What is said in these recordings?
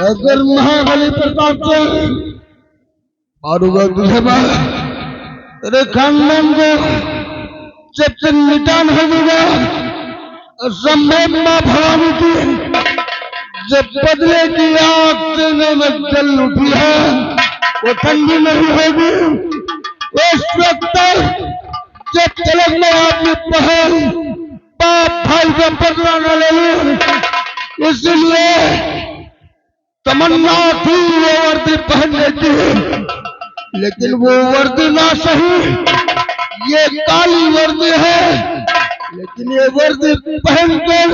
अगर महाबली प्रताप से मारूंगा तुझे मैं, तेरे खानदान को जब तक मिटा नहीं दूंगा। असंभव मां भवानी की जब बदले की आग सीने में जल उठी है, वो ठंडी नहीं होगी। उस वक्त तक जब तलक में आपने बहन बाप भाई का बदला न ले ली, इसलिए तमन्ना थी वो वर्दी पहनने की, लेकिन वो वर्दी ना सही, ये काली वर्दी है, लेकिन ये वर्दी पहनकर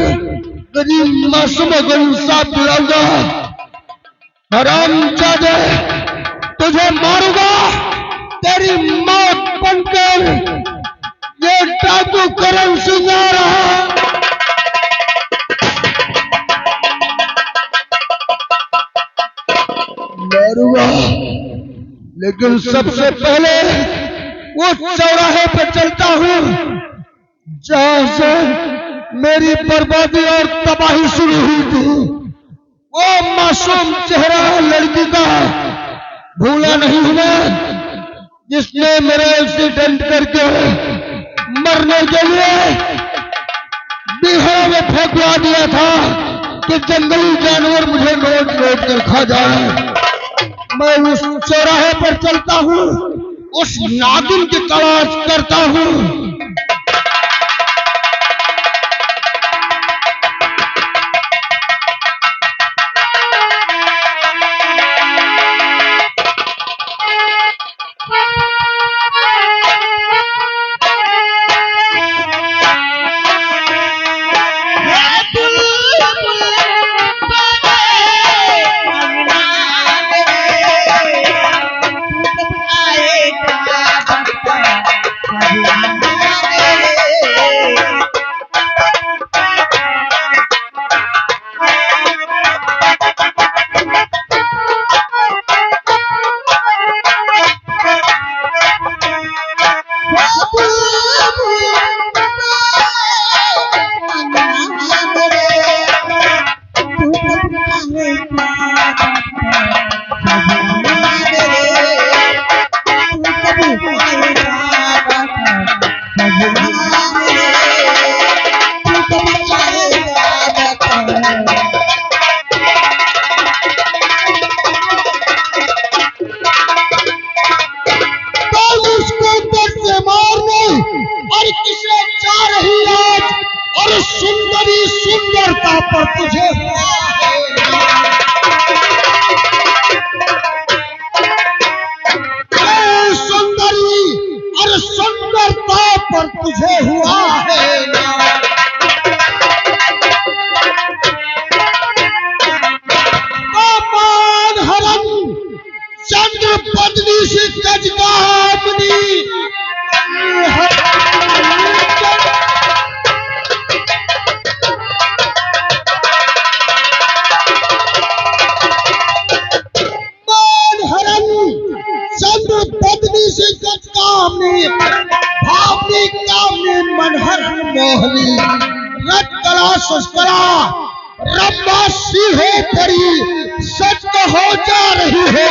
गरीब मासूम को इंसाफ दिलाऊंगा। हरामजादे, तुझे मारूंगा, तेरी मौत बनकर ये डाकू करण सिंह आ रहा है। मारूंगा, लेकिन सबसे पहले उस चौराहे पर चलता हूँ जहां से मेरी बर्बादी और तबाही शुरू हुई थी। वो मासूम चेहरा लड़की का भूला नहीं हूं मैं, जिसने मेरे एक्सीडेंट करके मरने के लिए बिहार में फेंकवा दिया था कि जंगली जानवर मुझे नोट नोट कर खा जाए। मैं उस चौराहे पर चलता हूँ, उस नागिन की तलाश करता हूँ। सुंदरता पर तुझे सुंदरी और सुंदरता पर तुझे हुआ है। मान हरम चंद्र पत्नी से कजगामनी भावनी कामनी मनहर मोहनी रत कला सुस्करा रब्बा सी हो पड़ी सच तो हो जा रही है।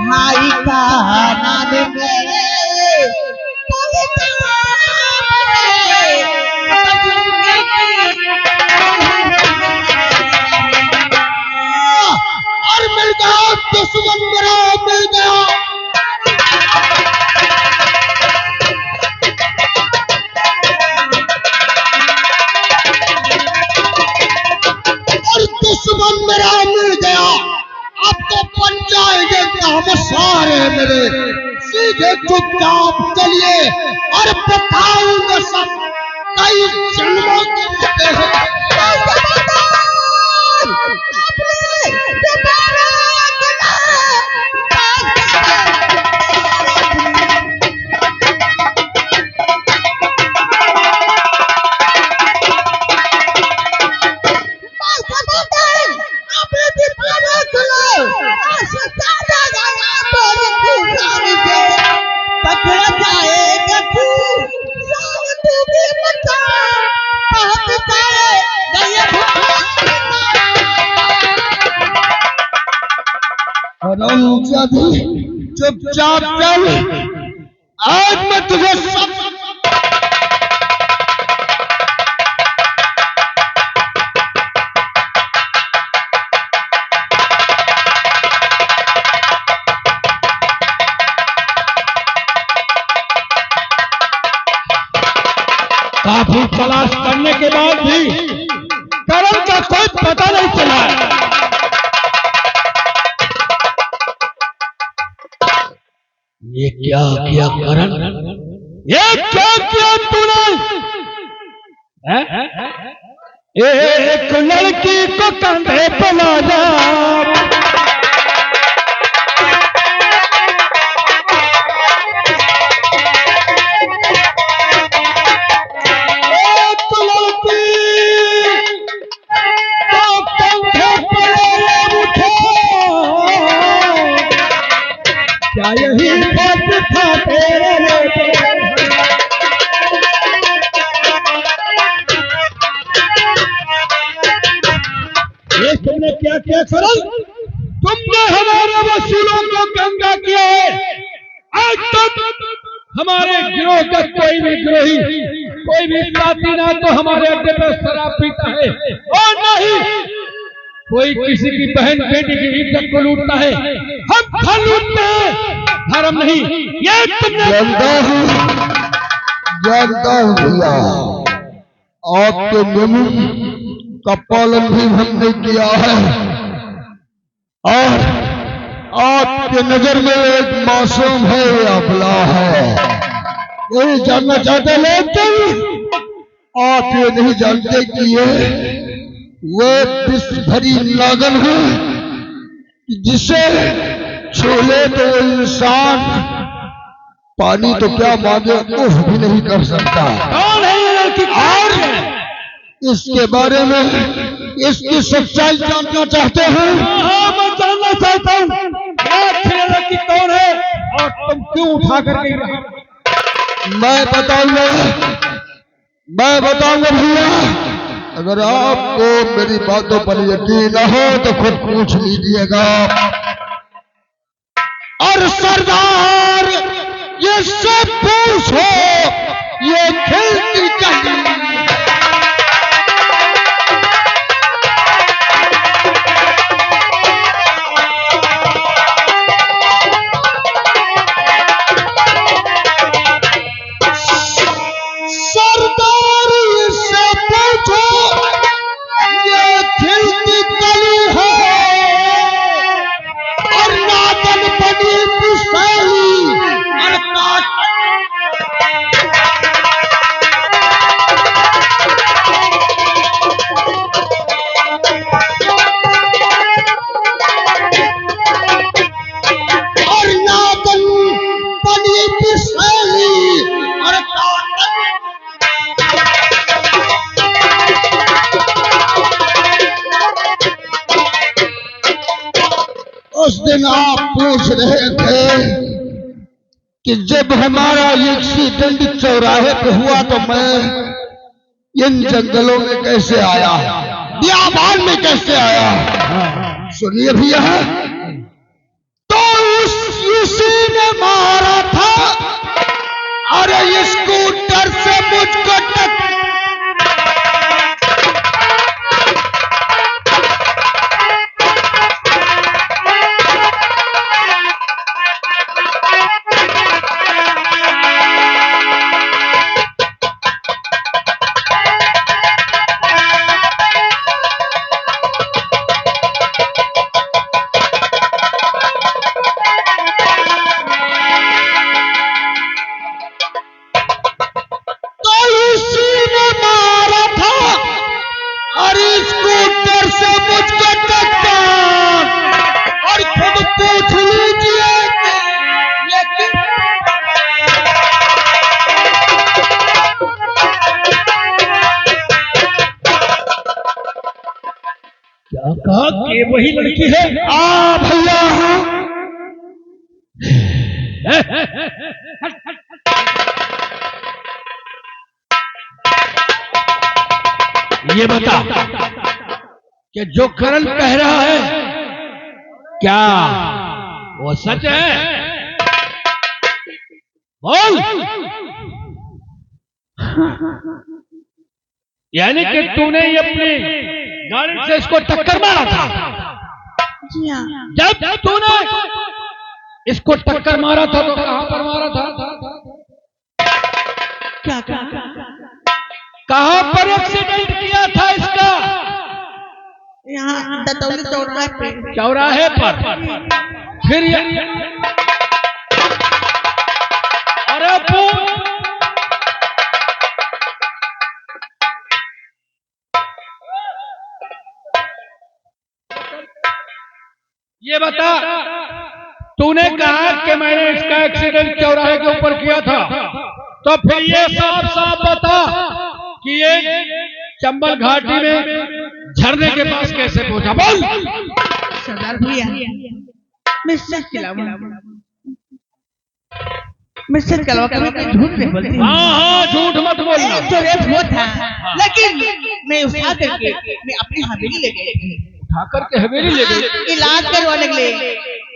भाई का नाम और मिल गया दुश्मन मेरा मिल गया। और दुश्मन मेरा मिल गया। अब तो बन जाएंगे हम सारे मेरे सीधे समझा दी, चुपचाप चल, आज मैं तुझे सब काफी तलाश करने के बाद भी करण का कोई पता नहीं चला। ये क्या किया करण? ये क्या किया तूने? एक लड़की को कंधे पे लाया, क्या यही बात था तेरे लिए? ये तुमने क्या किया करण? तुमने हमारे वसूलों को गंगा किया है। आज तक हमारे गिरोह का कोई भी गिरोही, कोई भी साथी ना तो हमारे अड्डे पर शराब पीता है और नहीं कोई किसी की बहन बेटी की इज्जत को लूटता है। हम धन लूटते हैं, धर्म नहीं। ये तुमने जानता हूँ भैया, आपके नियमों का पालन भी हमने किया है और आपके नजर में एक मासूम है या अबला है, यही जानना चाहते, लेकिन आप ये नहीं जानते कि ये वो विष भरी नागन है जिसे छोले तो इंसान पानी तो क्या मांगे उफ भी नहीं कर सकता। और इसके बारे में इसकी सच्चाई जानना चाहते हैं? हाँ, मैं जानना चाहता हूँ कि कौन है और तुम क्यों उठा कर गई रहा? मैं बताऊंगा भैया। अगर आपको मेरी बातों पर यकीन न हो तो खुद पूछ लीजिएगा। और सरदार ये सब पूछो, ये खिलती कली उस दिन आप पूछ रहे थे कि जब हमारा एक्सीडेंट चौराहे पे हुआ तो मैं इन जंगलों में कैसे आया, बियाबान में कैसे आया। सुनिए भैया, तो उसी ने मारा था। अरे स्कूटर से मुझको क्या कहा कि वही लड़की है? भैया ये बता कि जो करण कह रहा है क्या वो सच है? बोल। यानी कि तूने ही अपनी गाड़ी से इसको टक्कर मारा था? जी हाँ। जब तूने इसको टक्कर मारा था तो कहां पर मारा था? क्या क्या कहां पर एक्सीडेंट किया था इसका? यहाँ दतौली चौराहे पे। चौराहे पर? फिर अरे ये बता, तूने कहा कि मैंने इसका एक्सीडेंट चौराहे के ऊपर किया था, तो फिर ये साफ साफ बता कि ये चंबल घाटी में झरने के पास कैसे पहुंचा? बोल। सरदार भैया, मैं सच कलवा कभी झूठ नहीं बोलती। हाँ, झूठ मत बोलना। तो रेप हुआ था, लेकिन मैं उठा करके मैं अपनी हवेली ले गई। उठा करके हवेली ले गई? इलाज करवाने के लिए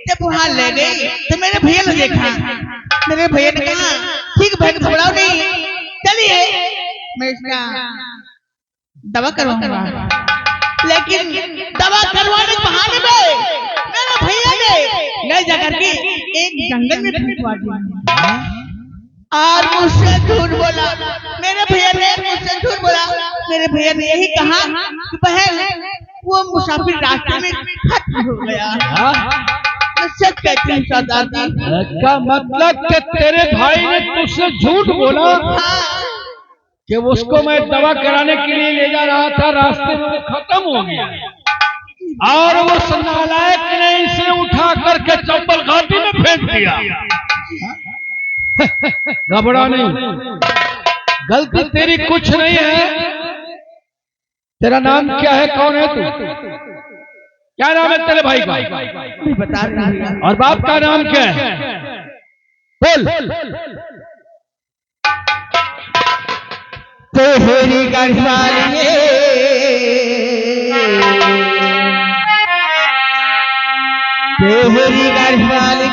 जब वहाँ ले गई तो मेरे भैया ने देखा। मेरे भैया ने कहा ठीक भाई, घबराओ नहीं, चलिए मैं इसका दवा करवाऊंगा। लेकिन दवा करवाने के बहाने में मेरे भैया ने ले जाकर के एक जंगल में फेंकवा दिया और मुझसे झूठ बोला। मेरे भैया ने मुझसे झूठ बोला। मेरे भैया ने यही कहा कि बहन वो मुसाफिर रास्ते में खत्म हो गया। मैं सच कहती हूँ सरदार जी। का मतलब कि तेरे भाई ने तुझसे झूठ बोला कि उसको मैं दवा कराने के लिए ले जा रहा था, रास्ते में खत्म हो गया और वो नालायक ने इसे उठा करके चंबल घाटी में फेंक दिया। घबरा नहीं, गलती तेरी कुछ नहीं है। तेरा नाम क्या है? कौन है तू? क्या नाम है तेरे भाई का? बता रही। और बाप का नाम क्या है? बोल। तेरी गढ़वाली तेरी गढ़वाली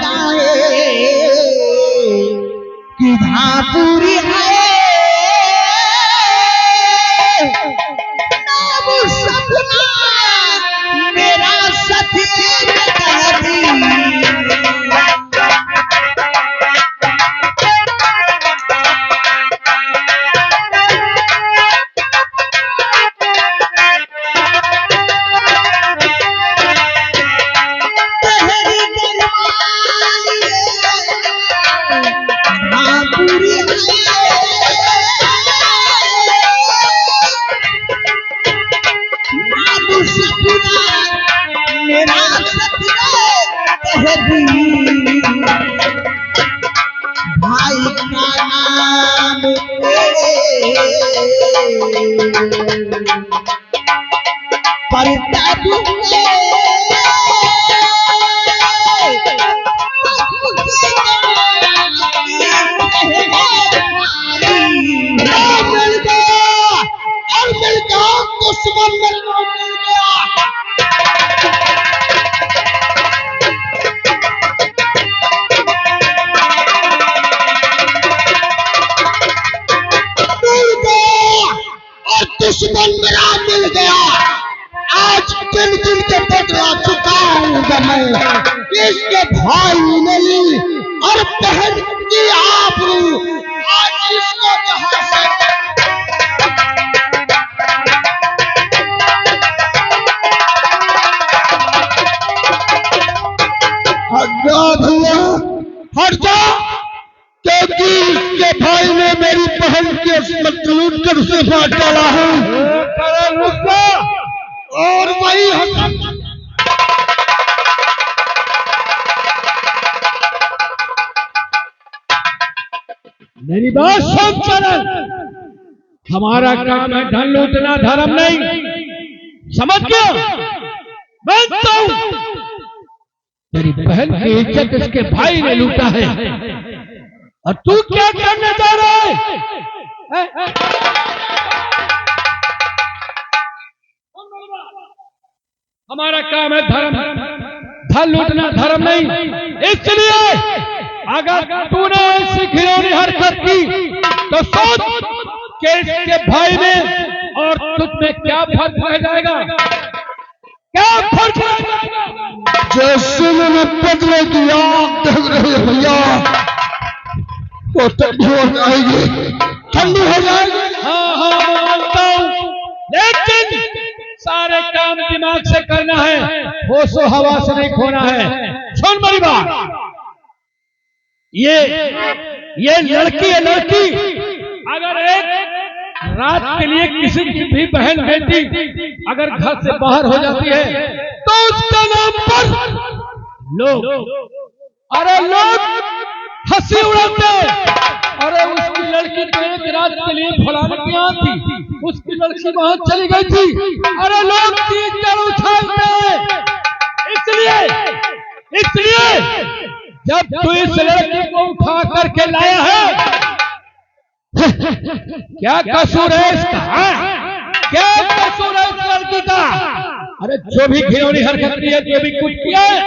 कि पूरी है सपना मेरा साथी भाई का नाम पढ़ता दूंगे मिल गया और मिल गया दुश्मन मिल गया। दुश्मन मेरा मिल गया। आज दिन दिन के बदला चुकाऊंगा मैं। इसके भाई ने ली और बहन की आबरू, आज इसको जहां से हट जा, क्योंकि इसके भाई ने मेरी बहन की अस्मत लूट कर उसे मार डाला है। और वही मेरी बात सुन चरण, हमारा काम है धन लूटना, धर्म नहीं। समझ गया? मैं तेरी बहन की इज्जत इसके भाई ने लूटा है और तू क्या करने जा रहा है? हमारा काम है धर्म, धन लूटना धर्म नहीं। इसलिए अगर तूने ऐसी घिनौनी हरकत की तो सोच कि इसके भाई में और तुझ में क्या फर्क रह जाएगा, क्या फर्क रह जाएगा। जैसे मैंने बदले की आग देख रही है भैया, वो ठंडी हो जाएगी, ठंडी हो जाएगी। हाँ मैं मानता हूँ, लेकिन सारे काम दिमाग से करना है, होशो हवा से नहीं खोना है। सुन मेरी बात, ये लड़की है, लड़की अगर एक रात के लिए किसी की भी बहन बेटी अगर घर से बाहर हो जाती है तो उसके नाम पर लोग हंसी उड़ाते। अरे उसकी लड़की को एक रात के लिए फलाने की यहाँ थी, उसकी लड़की वहां चली गई थी, अरे लोग तीर उछालते। इसलिए जब तू इस लड़की को उठा करके लाया है, क्या कसूर है इसका? क्या कसूर है इस लड़की का? अरे जो भी घिनौनी हरकत की है, जो भी कुछ किया है,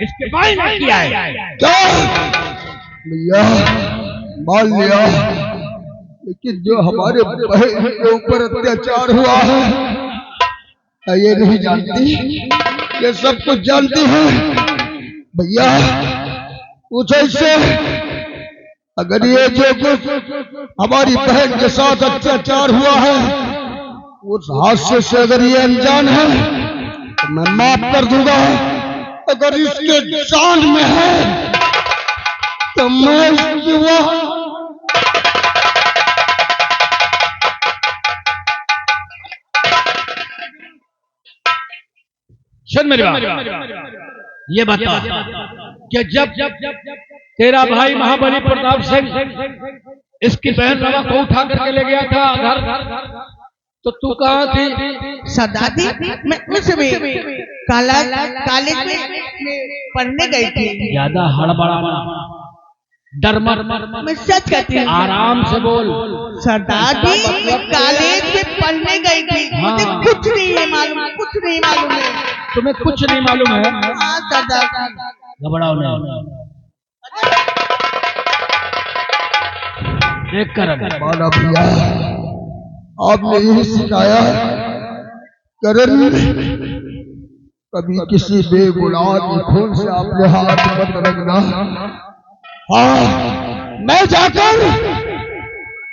इसके भाई ने किया है। क्या भैया मान लिया, लेकिन जो हमारे बहन के ऊपर अत्याचार हुआ है ये नहीं जानती, ये सब कुछ जानती है भैया। पूछो इससे, अगर ये जो कुछ हमारी बहन के साथ अत्याचार हुआ है उस हादसे से अगर ये अनजान है तो मैं माफ कर दूंगा। अगर इसके जान में है तो मैं इसकी सुन मेरी बात, ये बता कि जब तेरा भाई महाबली प्रताप सिंह इसकी बहन रवा को उठा करके ले गया था घर, तो तू कहाँ थी? सरदार जी मैं कॉलेज में पढ़ने गई थी। ज्यादा हड़बड़ाना, डर मर, मैं सच कहती हूँ। आराम से बोल। सरदार जी कॉलेज में पढ़ने गई थी, मुझे कुछ नहीं है मालूम, कुछ नहीं मालूम है। तुम्हें कुछ नहीं मालूम है? हाँ सरदार। घबराओ नहीं, एक करम माना भैया, आपने यही सिखाया करण, कभी किसी बेगुनाह के खून से आपने हाथ मत रखना। हाँ मैं जाकर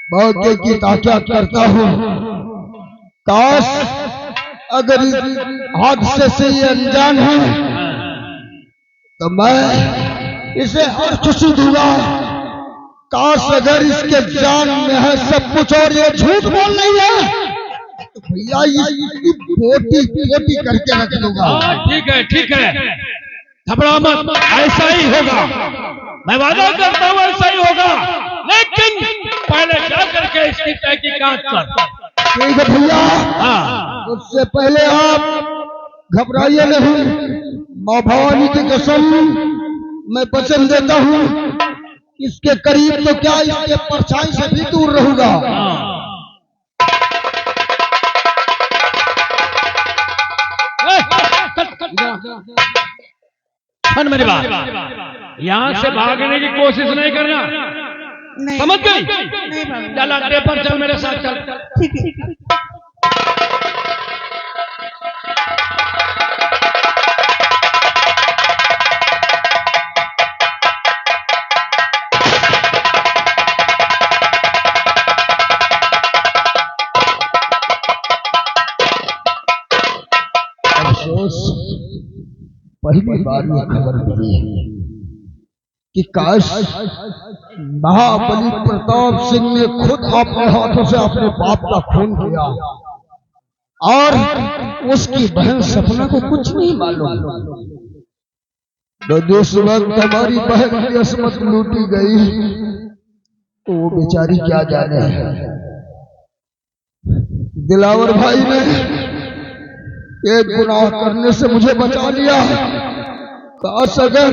मौके की ताकीद करता हूँ। काश अगर इस हादसे से ये अनजान है तो मैं इसे हर खुशी दूंगा। काश अगर इसके जान में है सब कुछ और ये झूठ बोल रही है तो भैया इसकी बोटी करके रख दूंगा। ठीक है, घबरा मत, ऐसा ही होगा, मैं वादा करता हूँ ऐसा ही होगा। लेकिन पहले जा करके इसकी तहकीकात कर। ठीक है भैया, उससे पहले आप घबराइए नहीं। माँ भवानी की कसम मैं वचन देता हूँ, इसके करीब तो क्या इसके परछाई से भी दूर रहूंगा। सुन मेरी बात, यहाँ से भागने की कोशिश नहीं करना, समझ गई? चल अड्डे पर चल, मेरे साथ चल। ठीक है। पहली बार ये खबर मिली कि काश महाबली प्रताप सिंह ने खुद अपने हाथों से अपने बाप का खून किया और उसकी बहन सपना को कुछ नहीं मालूम। तो जिस वक्त हमारी बहन की असमत लूटी गई तो वो बेचारी क्या जाने। दिलावर भाई ने एक गुनाह करने से मुझे बचा लिया। काश अगर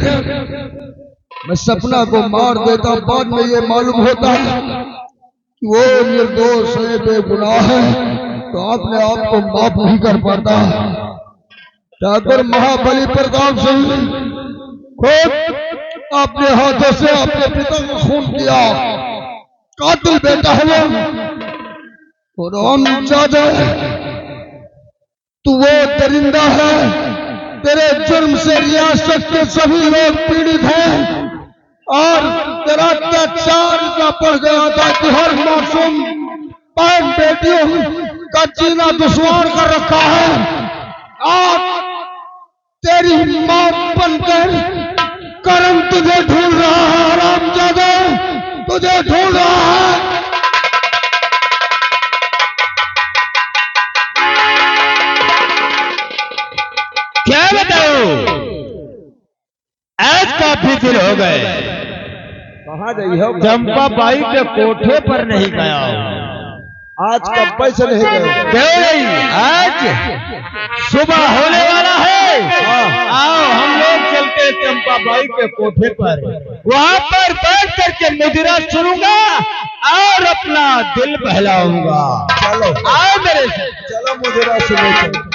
मैं सपना को मार देता, बाद में ये मालूम होता कि वो निर्दोष है, बेगुनाह है, तो आपने आप को माफ नहीं कर पाता। ठाकुर महाबली प्रताप सिंह खुद अपने हाथों से अपने पिता का खून किया, कातिल बेटा है वो। और हम ज्यादा तू वो दरिंदा है, तेरे जुर्म से रियासत के सभी लोग पीड़ित हैं और तेरा अत्याचार इतना बढ़ गया था कि हर मासूम बहन बेटियों का जीना दुश्वार कर रखा है। आज तेरी मौत बनकर करम तुझे ढूंढ रहा है, हरामजादा तुझे ढूंढ रहा है। क्या बताओ, आज काफी दिन हो गए कहाँ गई हो? चंपा बाई के कोठे पर नहीं गया हूँ। आज कब पैसे नहीं गए? क्यों नहीं? आज सुबह होने वाला है। आओ हम लोग चलते चंपा बाई के कोठे पर, वहाँ पर बैठ करके मुजरा सुनूंगा और अपना दिल बहलाऊंगा। चलो आओ मेरे से। चलो मुजरा सुनो।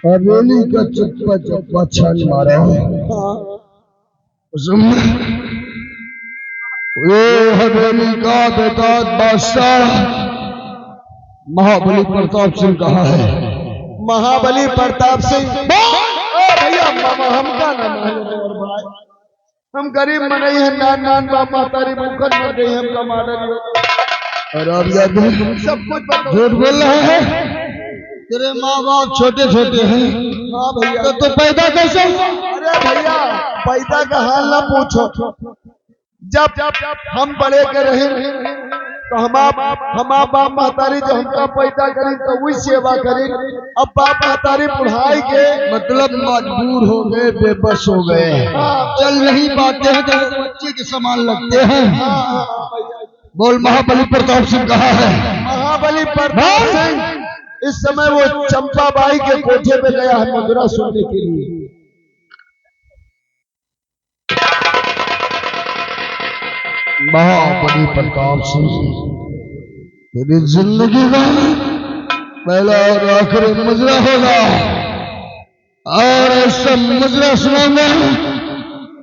हवेली का चप्पा चप्पा छान मारा ये हवेली का बेताज बादशाह महाबली प्रताप सिंह कहाँ है? महाबली प्रताप सिंह भैया हमका नाम है और भाई, हम गरीब में नहीं है, नान नान बाप मातारी मुखर में नहीं, हम कमाडर। और अब याद सब कुछ झूठ बोल रहे हैं। तेरे माँ बाप छोटे छोटे हैं। हाँ भैया। तो पैदा कैसे? अरे भैया पैदा का हाल ना पूछो। जब हम बड़े के रहे तो हम बाप महतारी जो हमका पैदा करी तो वही सेवा करी। अब बाप महतारी बुढ़ाई के मतलब मजबूर हो गए, बेबस हो गए, चल नहीं पाते हैं तो बच्चे के समान लगते हैं। बोल महाबली प्रताप सिंह कहाँ है? महाबली प्रताप सिंह इस समय वो चंपा बाई के कोठे पे गया है मुजरा सुनने के लिए। महाबली प्रताप सिंह तेरी जिंदगी का पहला और आखिरी मुजरा होगा और ऐसा मुजरा सुनाऊंगा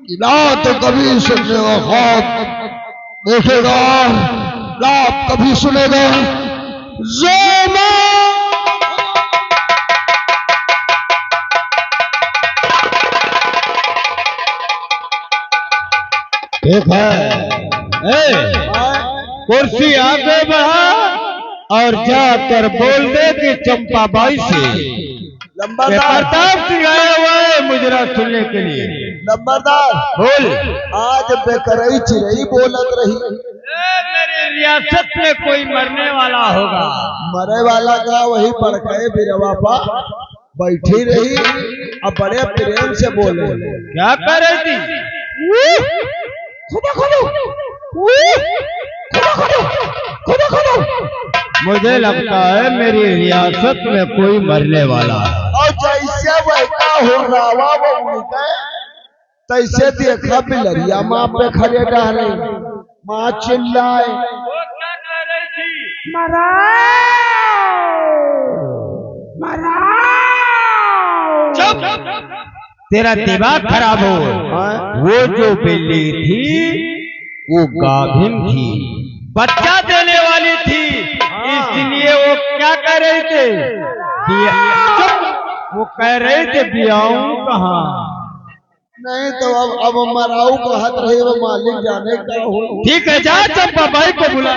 कि रात कभी सुनेगा, ख्वाब देखेगा, रात कभी सुनेगा। ठीक है, कुर्सी आगे बढ़ा और जाकर बोल दे कि चंपा बाई से प्रताप सिंह आया हुआ है मुजरा सुनने के लिए। नंबरदार बोल। आज बेकरई चिरई बोलत रही। मेरी रियासत में कोई मरने वाला होगा। मरे वाला का वही पड़काए बिरवा पा बैठी रही, अब बड़े प्रेम से बोले। क्या कर रही थी? मुझे लगता है मेरी रियासत में कोई मरने वाला है। और जैसे वैसा हो रहा वो तैसे देखा बिलरिया माँ पे खड़े डाले, माँ चिल्लाए तेरा दिमाग खराब हो। वो जो बिल्ली थी वो गाभिन थी, बच्चा देने वाली थी, इसलिए वो क्या कह रहे थे? वो कह रहे थे बियाऊं कहाँ? नहीं तो अब मराऊ को हाथ रहे वो मालिक जाने का हो। ठीक है, जा चंपा बाई को बुला।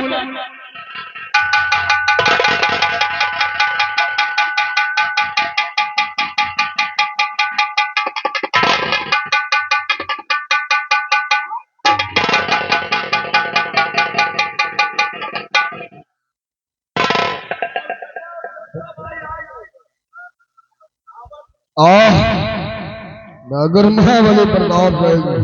नगर महाबली प्रताप जाएंगे।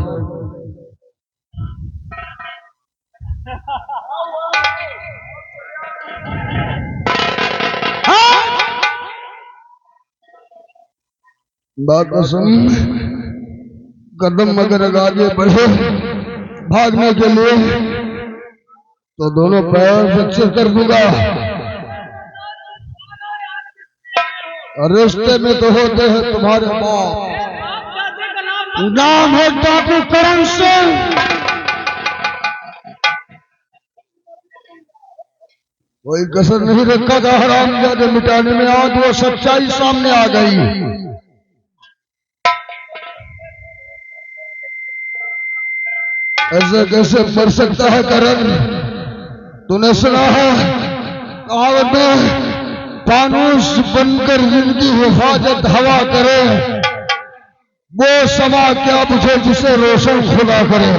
बात सुन, कदम अगर आगे बढ़े भागने के लिए तो दोनों पैर से कर दूंगा। और रिश्ते में तो होते हैं तुम्हारे बाप, नाम है डाकू करण सिंह। कोई कसर नहीं रखा था हरामजादे मिटाने में, आज वो सच्चाई सामने आ गई। ऐसे कैसे मर सकता है करण? तूने सुना है कहावत में, फानूस बनकर जिनकी हिफाजत हवा करे, वो समा क्या बुझे जिसे रोशन खुदा करे।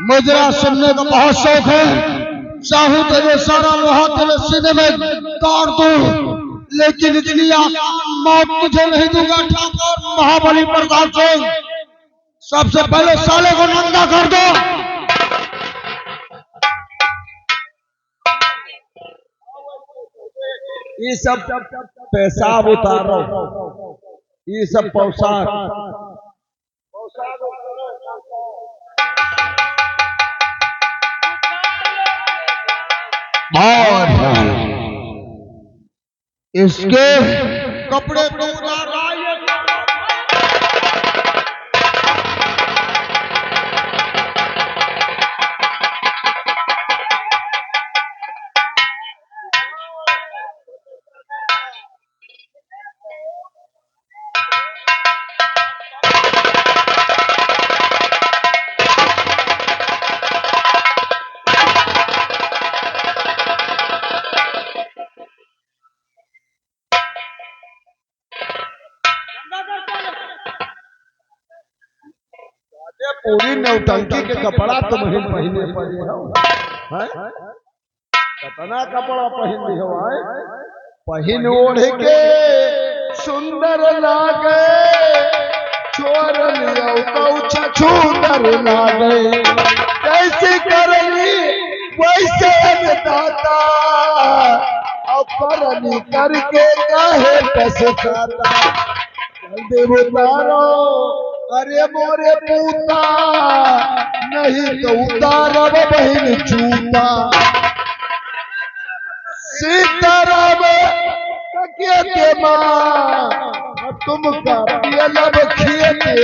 मुजरा सुनने का बहुत शौक है, चाहूं तो ये सारा लोहा तेरे सीने में काट दूं, लेकिन इतनी मौत तुझे नहीं दूंगा ठाकुर महाबली प्रताप सिंह। सबसे पहले साले को नंगा कर दो। ये सब पेशाब उतारो, ये सब पोशाक और इसके कपड़े को उतारो। पूरी नौटंकी के कपड़ा तुम ही पहने पड़े हो, कितना कपड़ा पहन ली हो, पहन ओढ़ के सुंदर लागे, छोर छछूंदर लागे, कैसे करनी वैसे दाता, अपरनी करके काहे पछताता। जल्दी उतारो अरे मोरे पूता, नहीं तो उतारब बहन जूता। सीताराम के माँ तुम का पियलब खियते।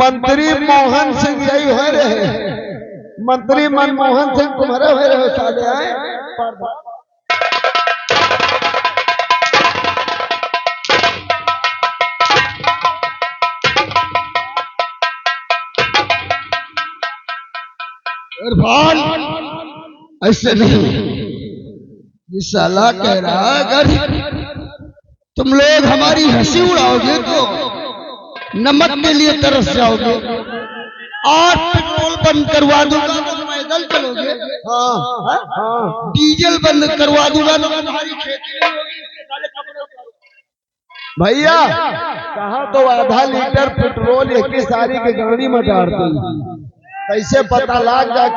मंत्री मोहन सिंह यही हो रहे, मंत्री मनमोहन सिंह तुम्हारे हो रहे साले आए। इरफान ऐसे नहीं, ये साला कह रहा अगर तुम लोग हमारी हंसी उड़ाओगे तो नमक के लिए तरस जाओगे। और पेट्रोल बंद करवा दूंगा तो पैदल चलोगे, डीजल बंद करवा दूंगा तो तुम्हारी खेती नहीं होगी। भैया कहा तो आधा लीटर पेट्रोल एक ही सारी की गाड़ी में डालते हैं, कैसे पता लग जाए।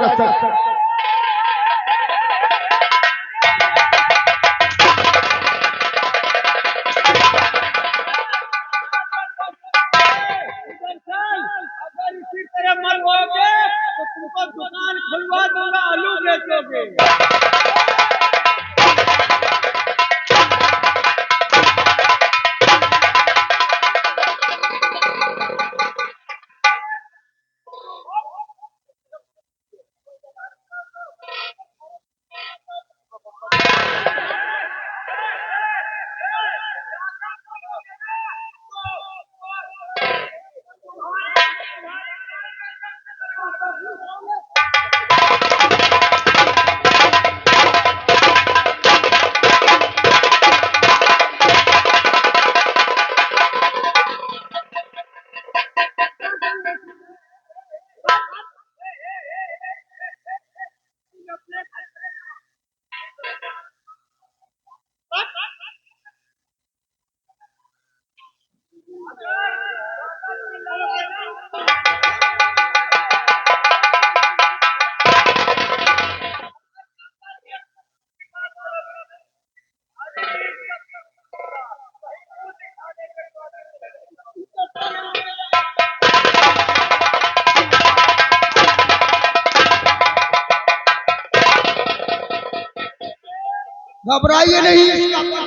घबराइए नहीं, इसका